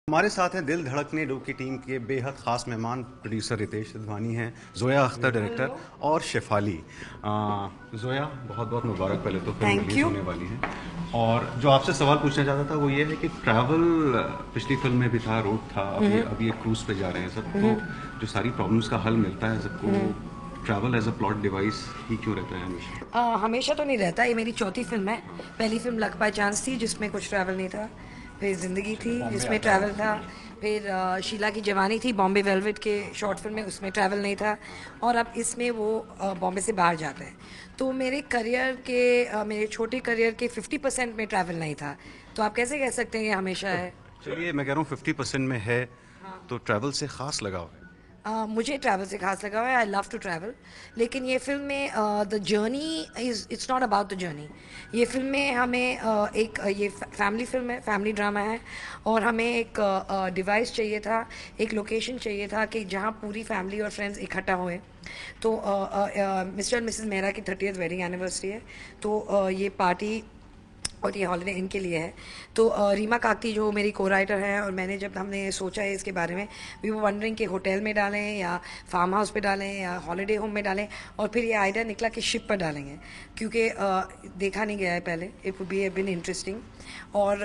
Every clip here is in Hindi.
हमारे साथ हैं दिल धड़कने डो की टीम के बेहद ख़ास मेहमान प्रोड्यूसर रितेश सिद्धवानी हैं, जोया अख्तर डायरेक्टर और शेफाली। जोया, बहुत बहुत मुबारक पहले तो फिल्म थैंक रिलीज़ यू। होने वाली है। और जो आपसे सवाल पूछना चाहता था वो ये है कि ट्रैवल पिछली फिल्म में भी था, रोड था, अभी एक क्रूज़ पे जा रहे हैं सब, तो जो सारी प्रॉब्लम्स का हल मिलता है सबको, travel as a plot device ही क्यों रहता है हमेशा? हमेशा तो नहीं रहता, ये मेरी चौथी फिल्म है। पहली फिल्म लक बाय चांस थी जिसमें कुछ ट्रैवल नहीं था। फिर ज़िंदगी थी बॉम्बे जिसमें आता है ट्रैवल आपकी था। फिल्म। फिर शीला की जवानी थी बॉम्बे वेलवेट के शॉर्ट फिल्म में, उसमें ट्रैवल नहीं था। और अब इसमें वो बॉम्बे से बाहर जाते हैं। तो मेरे करियर के मेरे छोटे करियर के 50% में ट्रैवल नहीं था। तो आप कैसे कह सकते हैं ये हमेशा है? चलिए, मैं कह रहा हूँ 50% में है, तो ट्रैवल से ख़ास लगाव है। मुझे ट्रैवल से खास लगा हुआ है। I love to travel. लेकिन ये फिल्म में the journey is it's not about the journey. ये फिल्म में हमें ये फैमिली फिल्म है, फैमिली ड्रामा है। और हमें एक डिवाइस चाहिए था, एक लोकेशन चाहिए था कि जहाँ पूरी फैमिली और फ्रेंड्स इकट्ठा हुए। तो मिस्टर एंड मिसेस मेहरा की 30th वेडिंग एनिवर्सरी है। तो ये पार्टी और ये हॉलिडे इनके लिए है। तो रीमा काकती जो मेरी को राइटर हैं, और मैंने जब हमने सोचा है इसके बारे में, वी वो वंडरिंग कि होटल में डालें या फार्म हाउस पे डालें या हॉलिडे होम में डालें। और फिर ये आइडिया निकला कि शिप पर डालेंगे, क्योंकि देखा नहीं गया है पहले। It would be been interesting. और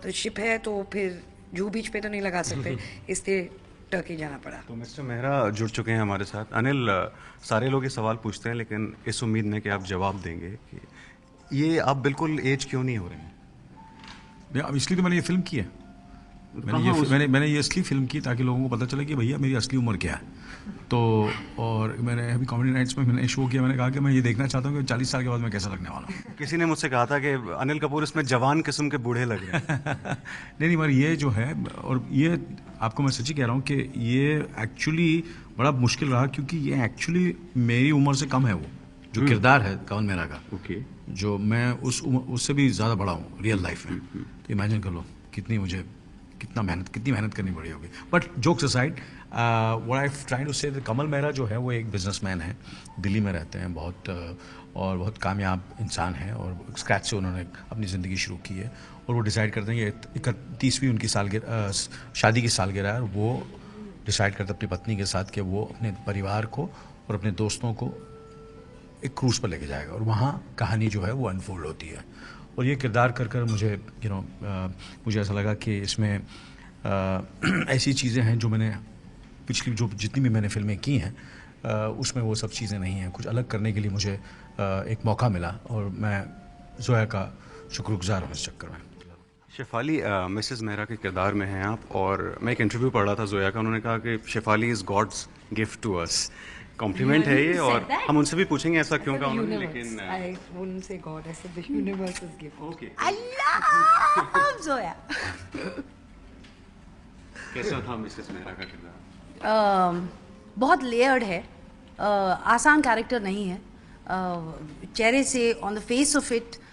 तो शिप है तो फिर जूहू बीच पे तो नहीं लगा सकते, इसलिए टर्की जाना पड़ा। तो मिस्टर मेहरा जुड़ चुके हैं हमारे साथ। अनिल, सारे लोग ये सवाल पूछते हैं लेकिन इस उम्मीद में कि आप जवाब देंगे कि ये आप बिल्कुल एज क्यों नहीं हो रहे हैं? अब इसलिए तो मैंने ये फिल्म की है। कहाँ उस मैंने ये इसलिए फिल्म की ताकि लोगों को पता चले कि भैया मेरी असली उम्र क्या है। तो और मैंने अभी कॉमेडी नाइट्स में मैंने शो किया, मैंने कहा कि मैं ये देखना चाहता हूँ कि 40 साल के बाद मैं कैसा लगने वाला हूँ। किसी ने मुझसे कहा था कि अनिल कपूर इसमें जवान किस्म के बूढ़े लग रहे हैं। नहीं मगर ये जो है, और ये आपको मैं सच्ची कह रहा हूँ कि ये एक्चुअली बड़ा मुश्किल रहा, क्योंकि ये एक्चुअली मेरी उम्र से कम है। वो जो किरदार है कमल मेहरा का, ओके। जो मैं उससे भी ज़्यादा बड़ा हूँ रियल लाइफ में। तो इमेजिन कर लो कितनी मेहनत करनी पड़ी होगी। But jokes aside, what I trying to say, Kamal Mehra जो है वो एक बिजनेसमैन है, दिल्ली में रहते हैं, और बहुत कामयाब इंसान है, और स्क्रैच से उन्होंने अपनी ज़िंदगी शुरू की है। और वो डिसाइड करते हैं कि 31वीं उनकी शादी की सालगिरह है, और वो डिसाइड करते अपनी पत्नी के साथ कि वो अपने परिवार को और अपने दोस्तों को एक क्रूज़ पर लेके जाएगा, और वहाँ कहानी जो है वो अनफोल्ड होती है। और ये किरदार कर मुझे मुझे ऐसा लगा कि इसमें ऐसी चीज़ें हैं जो मैंने पिछली जो जितनी भी मैंने फिल्में की हैं उसमें वो सब चीज़ें नहीं हैं। कुछ अलग करने के लिए मुझे एक मौका मिला, और मैं जोया का शुक्रगुजार हूँ इस चक्कर में। शेफाली, मिसेस मेहरा के किरदार में हैं आप, और मैं एक इंटरव्यू पढ़ रहा था जोया का, उन्होंने कहा कि Shefali is God's gift to us. Compliment है ये, और हम उनसे भी पूछेंगे ऐसा क्यों कहा उन्होंने, लेकिन I wouldn't say God, I said the universe's gift. Okay. I love Zoya. कैसा था मिसेस मेहरा का किरदार? बहुत लेयर्ड है। आसान कैरेक्टर नहीं है। चेहरे से on the face of it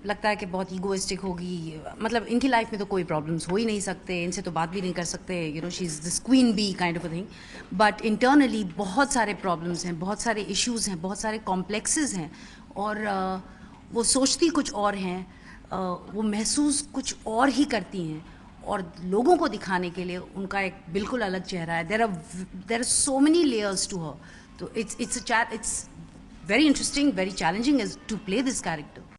लगता है कि बहुत ईगोइस्टिक होगी। मतलब इनकी लाइफ में तो कोई प्रॉब्लम्स हो ही नहीं सकते, इनसे तो बात भी नहीं कर सकते, she is this queen be kind of a thing. But internally बहुत सारे प्रॉब्लम्स हैं, बहुत सारे इश्यूज हैं, बहुत सारे कॉम्प्लेक्सेस हैं। और वो सोचती कुछ और हैं, वो महसूस कुछ और ही करती हैं, और लोगों को दिखाने के लिए उनका एक बिल्कुल अलग चेहरा है। There are so many layers to her. तो it's very interesting, very challenging to play this character.